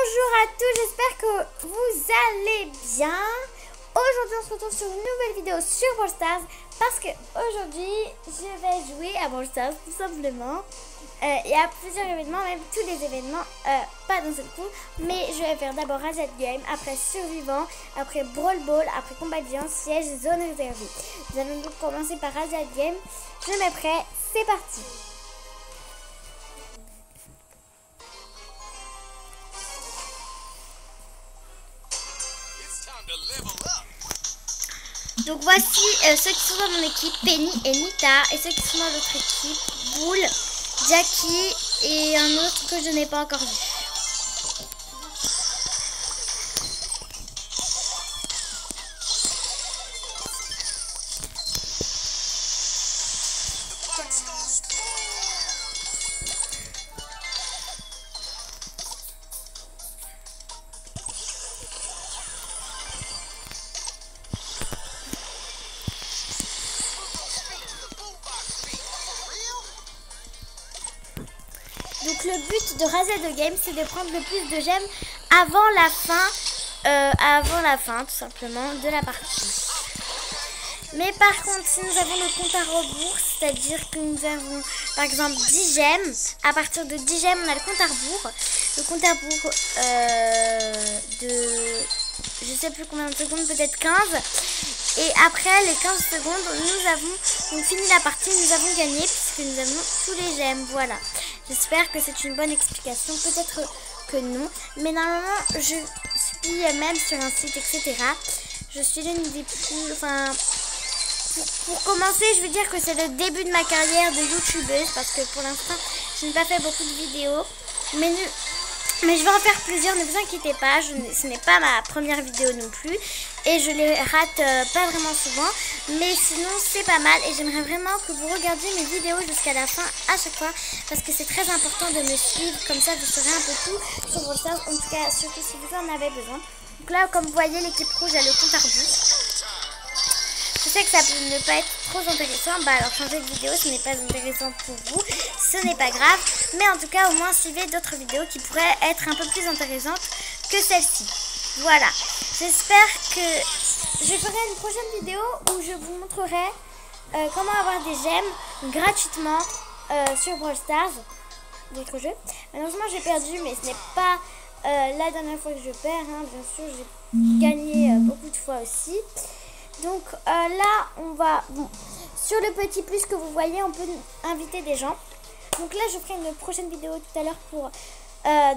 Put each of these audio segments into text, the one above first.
Bonjour à tous, j'espère que vous allez bien. Aujourd'hui on se retrouve sur une nouvelle vidéo sur Brawl Stars parce que aujourd'hui je vais jouer à Brawl Stars tout simplement. Il y a plusieurs événements, même tous les événements, pas d'un seul coup, mais je vais faire d'abord Razed Game, après Survivant, après Brawl Ball, après Combat de Géant, Siège, Zone réservée. Nous allons donc commencer par Razed Game. Je mets prêt, c'est parti. Donc voici ceux qui sont dans mon équipe, Penny et Nita, et ceux qui sont dans l'autre équipe, Bull, Jackie et un autre que je n'ai pas encore vu. Donc le but de Razed Game, c'est de prendre le plus de gemmes avant la fin tout simplement de la partie. Mais par contre, si nous avons le compte à rebours, c'est-à-dire que nous avons par exemple 10 gemmes, à partir de 10 gemmes, on a le compte à rebours. Le compte à rebours de je sais plus combien de secondes, peut-être 15. Et après les 15 secondes, nous avons donc fini la partie, nous avons gagné puisque nous avons tous les gemmes, voilà. J'espère que c'est une bonne explication, peut-être que non. Mais normalement, je suis même sur un site, etc. Je suis l'une des plus... Enfin, pour commencer, je veux dire que c'est le début de ma carrière de youtubeuse. Parce que pour l'instant, je n'ai pas fait beaucoup de vidéos. Mais je vais en faire plusieurs, ne vous inquiétez pas. Ce n'est pas ma première vidéo non plus. Et je les rate pas vraiment souvent. Mais sinon c'est pas mal. Et j'aimerais vraiment que vous regardiez mes vidéos jusqu'à la fin à chaque fois. Parce que c'est très important de me suivre. Comme ça vous saurez un peu tout sur Brawl Stars. En tout cas surtout si vous en avez besoin. Donc là comme vous voyez l'équipe rouge a le compte à rebours. Je sais que ça peut ne pas être trop intéressant. Bah alors changer de vidéo ce n'est pas intéressant pour vous. Ce n'est pas grave. Mais en tout cas au moins suivez d'autres vidéos qui pourraient être un peu plus intéressantes que celle-ci. Voilà, j'espère que je ferai une prochaine vidéo où je vous montrerai comment avoir des gemmes gratuitement sur Brawl Stars, d'autres jeux. Malheureusement j'ai perdu, mais ce n'est pas la dernière fois que je perds, hein. Bien sûr j'ai gagné beaucoup de fois aussi. Donc là on va, bon, sur le petit plus que vous voyez, on peut inviter des gens. Donc là je ferai une prochaine vidéo tout à l'heure pour...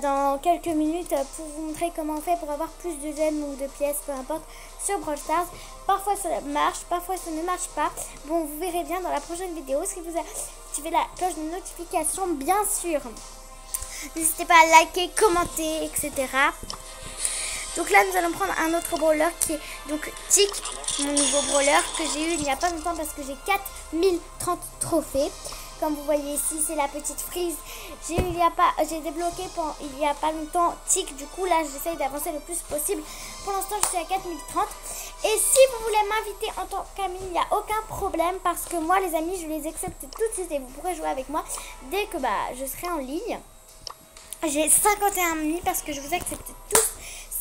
dans quelques minutes pour vous montrer comment on fait pour avoir plus de gemmes ou de pièces, peu importe, sur Brawl Stars. Parfois ça marche, parfois ça ne marche pas. Bon, vous verrez bien dans la prochaine vidéo. Si vous activez la cloche de notification, bien sûr. N'hésitez pas à liker, commenter, etc. Donc là, nous allons prendre un autre brawler qui est donc Tic, mon nouveau brawler que j'ai eu il n'y a pas longtemps parce que j'ai 4030 trophées. Comme vous voyez ici, c'est la petite frise. J'ai débloqué il y a pas longtemps Tic. Du coup, là, j'essaye d'avancer le plus possible. Pour l'instant, je suis à 4030. Et si vous voulez m'inviter en tant qu'ami, il n'y a aucun problème. Parce que moi, les amis, je les accepte tout de suite. Et vous pourrez jouer avec moi dès que je serai en ligne. J'ai 51 amis parce que je vous accepte tous.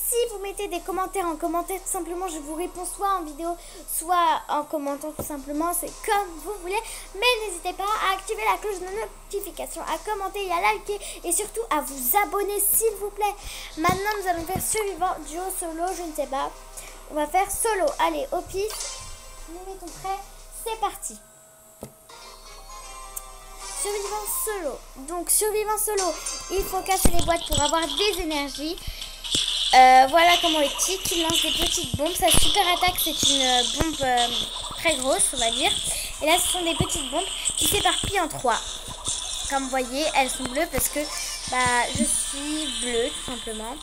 Si vous mettez des commentaires en commentaire, tout simplement, je vous réponds soit en vidéo, soit en commentant tout simplement. C'est comme vous voulez. Mais n'hésitez pas à activer la cloche de notification, à commenter et à liker. Et surtout à vous abonner, s'il vous plaît. Maintenant, nous allons faire Survivant, duo, solo, je ne sais pas. On va faire solo. Allez, au pif. Nous mettons prêt. C'est parti. Survivant solo. Donc, survivant solo, il faut casser les boîtes pour avoir des énergies. Voilà comment est Tic, il lance des petites bombes. Sa super attaque, c'est une bombe très grosse, on va dire. Et là, ce sont des petites bombes qui s'éparpillent en 3. Comme vous voyez, elles sont bleues parce que je suis bleue, tout simplement.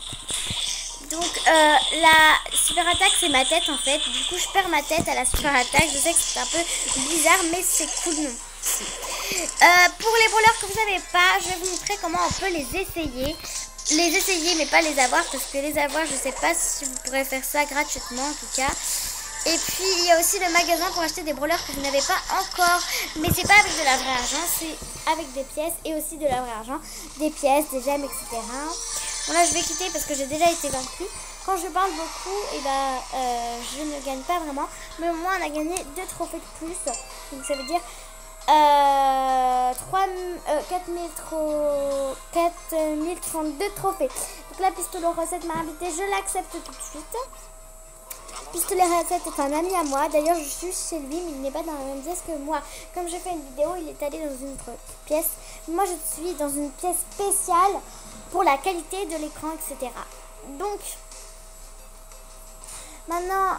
Donc, la super attaque, c'est ma tête, en fait. Du coup, je perds ma tête à la super attaque. Je sais que c'est un peu bizarre, mais c'est cool, non. Pour les brawlers que vous n'avez pas, je vais vous montrer comment on peut les essayer. Mais pas les avoir, parce que les avoir, je sais pas si vous pourrez faire ça gratuitement en tout cas. Et puis il y a aussi le magasin pour acheter des brawlers que vous n'avez pas encore. Mais c'est pas avec de la vraie argent, c'est avec des pièces et aussi de la vraie argent. Des pièces, des gemmes, etc. Bon là je vais quitter parce que j'ai déjà été vaincue. Quand je parle beaucoup, et je ne gagne pas vraiment. Mais au moins on a gagné 2 trophées de plus. Donc ça veut dire 4032 trophées. Donc là Pistolet Recette m'a invité, je l'accepte tout de suite. Pistolet Recette est un ami à moi. D'ailleurs je suis chez lui mais il n'est pas dans la même pièce que moi. Comme je fais une vidéo, il est allé dans une autre pièce. Moi je suis dans une pièce spéciale pour la qualité de l'écran, etc. Donc maintenant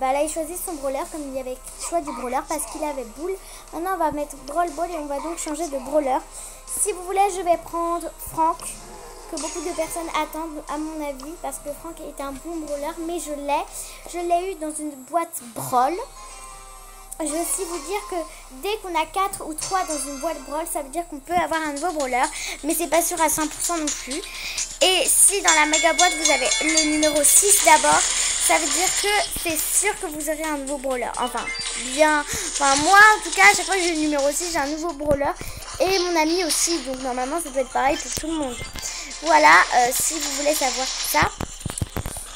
là il choisit son brawler comme il y avait choix du brawler parce qu'il avait boule. Maintenant on va mettre Brawl Ball et on va donc changer de brawler. Si vous voulez je vais prendre Franck, que beaucoup de personnes attendent à mon avis parce que Franck est un bon brawler, mais je l'ai eu dans une boîte Brawl. Je vais aussi vous dire que dès qu'on a 4 ou 3 dans une boîte Brawl, ça veut dire qu'on peut avoir un nouveau brawler, mais c'est pas sûr à 100% non plus. Et si dans la méga boîte vous avez le numéro 6 d'abord, ça veut dire que c'est sûr que vous aurez un nouveau brawler. Enfin moi en tout cas, à chaque fois que j'ai le numéro 6, j'ai un nouveau brawler. Et mon ami aussi, donc normalement ça doit être pareil pour tout le monde. Voilà, si vous voulez savoir ça,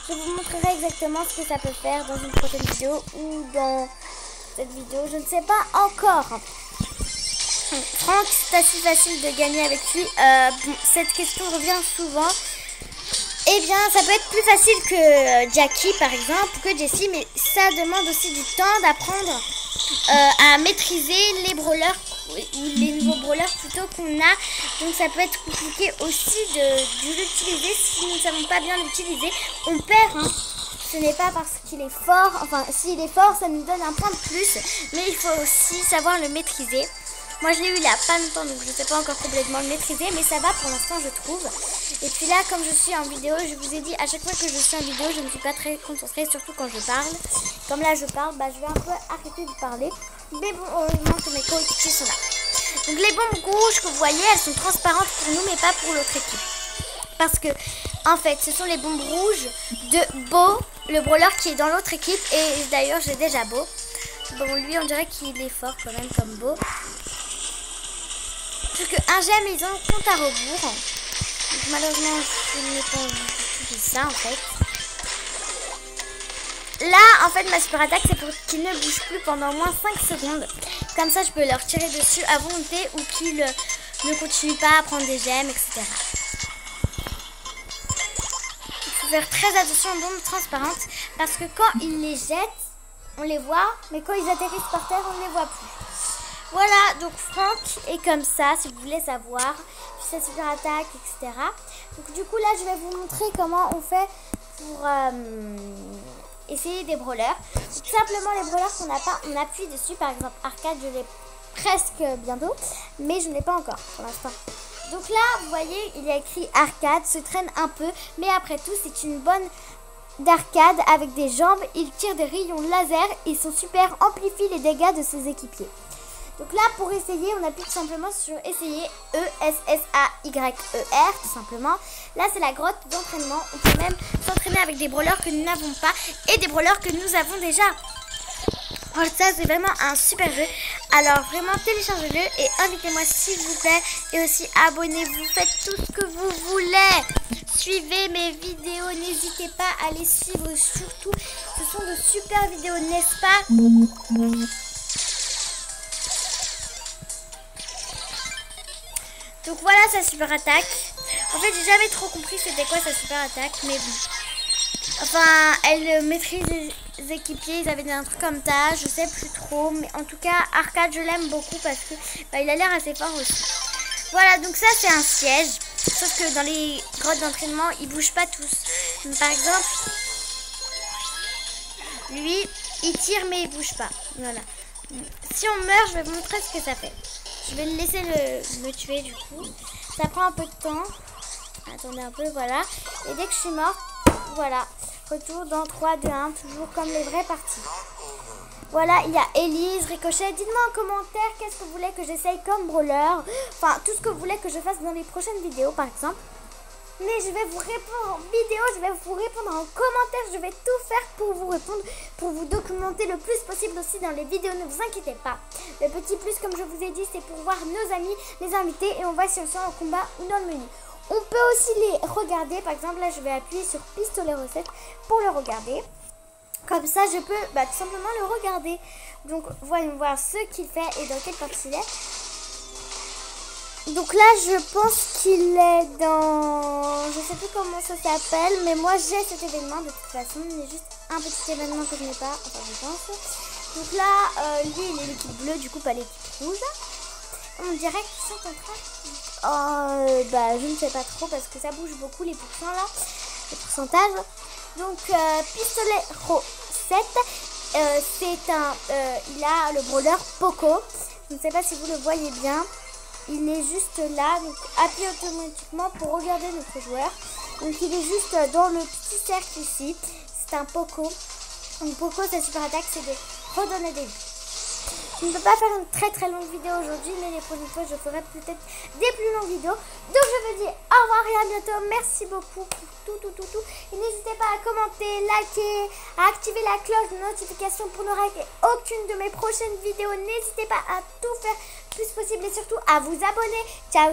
je vous montrerai exactement ce que ça peut faire dans une prochaine vidéo ou dans cette vidéo, je ne sais pas encore. Franck, c'est assez facile de gagner avec lui. Cette question revient souvent. Eh bien, ça peut être plus facile que Jackie, par exemple, ou que Jessie, mais ça demande aussi du temps d'apprendre à maîtriser les brawlers, ou les nouveaux brawlers plutôt qu'on a. Donc, ça peut être compliqué aussi de l'utiliser. Si nous ne savons pas bien l'utiliser, on perd. Ce n'est pas parce qu'il est fort, enfin, s'il est fort, ça nous donne un point de plus, mais il faut aussi savoir le maîtriser. Moi je l'ai eu il n'y a pas longtemps, donc je ne sais pas encore complètement le maîtriser, mais ça va pour l'instant je trouve. Et puis là, comme je suis en vidéo, je vous ai dit, à chaque fois que je suis en vidéo, je ne suis pas très concentrée, surtout quand je parle. Comme là je parle, je vais un peu arrêter de parler. Mais bon, heureusement que mes coéquipiers sont là. Donc les bombes rouges que vous voyez, elles sont transparentes pour nous, mais pas pour l'autre équipe. Parce que, en fait, ce sont les bombes rouges de Beau, le brawler qui est dans l'autre équipe. Et d'ailleurs, j'ai déjà Beau. Bon, lui, on dirait qu'il est fort quand même, comme Beau. Parce qu'un gemme, ils ont le compte à rebours. Donc, malheureusement, je n'ai pas envie de ça, en fait. Là, en fait, ma super attaque, c'est pour qu'ils ne bougent plus pendant au moins 5 secondes. Comme ça, je peux leur tirer dessus à volonté ou qu'ils ne continuent pas à prendre des gemmes, etc. Faire très attention aux bombes transparentes parce que quand ils les jettent, on les voit, mais quand ils atterrissent par terre, on ne les voit plus. Voilà, donc Franck est comme ça, si vous voulez savoir, sa super attaque, etc. Donc du coup là, je vais vous montrer comment on fait pour essayer des brawlers. Tout simplement les brawlers qu'on n'a pas, on appuie dessus. Par exemple, Arcade, je l'ai presque bientôt, mais je ne l'ai pas encore pour l'instant. Donc là, vous voyez, il y a écrit Arcade, se traîne un peu, mais après tout, c'est une bonne d'arcade avec des jambes. Il tire des rayons laser et son super amplifie les dégâts de ses équipiers. Donc là, pour essayer, on appuie tout simplement sur essayer, E-S-S-A-Y-E-R, tout simplement. Là, c'est la grotte d'entraînement. On peut même s'entraîner avec des brawlers que nous n'avons pas et des brawlers que nous avons déjà. Oh, ça c'est vraiment un super jeu. Alors vraiment téléchargez-le et invitez-moi s'il vous plaît. Et aussi abonnez-vous, faites tout ce que vous voulez. Suivez mes vidéos, n'hésitez pas à les suivre surtout. Ce sont de super vidéos, n'est-ce pas? Donc voilà sa super attaque. En fait j'ai jamais trop compris c'était quoi sa super attaque, mais bon. Enfin, elle maîtrise les équipiers, ils avaient un truc comme ça, je sais plus trop. Mais en tout cas, Arcade, je l'aime beaucoup parce que il a l'air assez fort aussi. Voilà, donc ça c'est un siège. Sauf que dans les grottes d'entraînement, ils bougent pas tous. Donc, par exemple, lui, il tire mais il bouge pas. Voilà. Si on meurt, je vais vous montrer ce que ça fait. Je vais le laisser me tuer du coup. Ça prend un peu de temps. Attendez un peu, voilà. Et dès que je suis morte, voilà. Retour dans 3, 2, 1, toujours comme les vraies parties. Voilà, il y a Elise, Ricochet. Dites-moi en commentaire qu'est-ce que vous voulez que j'essaye comme brawler. Enfin, tout ce que vous voulez que je fasse dans les prochaines vidéos, par exemple. Mais je vais vous répondre en vidéo, je vais vous répondre en commentaire. Je vais tout faire pour vous répondre, pour vous documenter le plus possible aussi dans les vidéos. Ne vous inquiétez pas. Le petit plus, comme je vous ai dit, c'est pour voir nos amis, les invités. Et on voit si on sort en combat ou dans le menu. On peut aussi les regarder. Par exemple, là, je vais appuyer sur pistolet recette pour le regarder. Comme ça, je peux tout simplement le regarder. Donc, voyons voir ce qu'il fait et dans quelle partie il est. Donc là, je pense qu'il est dans... Je sais plus comment ça s'appelle, mais moi, j'ai cet événement de toute façon. Il y a juste un petit événement que je n'ai pas, enfin, je pense. Donc là, lui, il est l'équipe bleue, du coup, pas l'équipe rouge. On dirait qu'ils sont en train... je ne sais pas trop parce que ça bouge beaucoup, les pourcents, là. Les pourcentages. Donc, pistolet recette, c'est un... il a le brawler Poco. Je ne sais pas si vous le voyez bien. Il est juste là, donc appuyez automatiquement pour regarder notre joueur. Donc il est juste dans le petit cercle ici. C'est un Poco. Donc Poco, sa super attaque, c'est de redonner des vies. Je ne peux pas faire une très longue vidéo aujourd'hui, mais les prochaines fois, je ferai peut-être des plus longues vidéos. Donc je vous dis au revoir et à bientôt. Merci beaucoup pour tout. Et n'hésitez pas à commenter, liker, à activer la cloche de notification pour ne rater aucune de mes prochaines vidéos. N'hésitez pas à tout faire le plus possible et surtout à vous abonner. Ciao.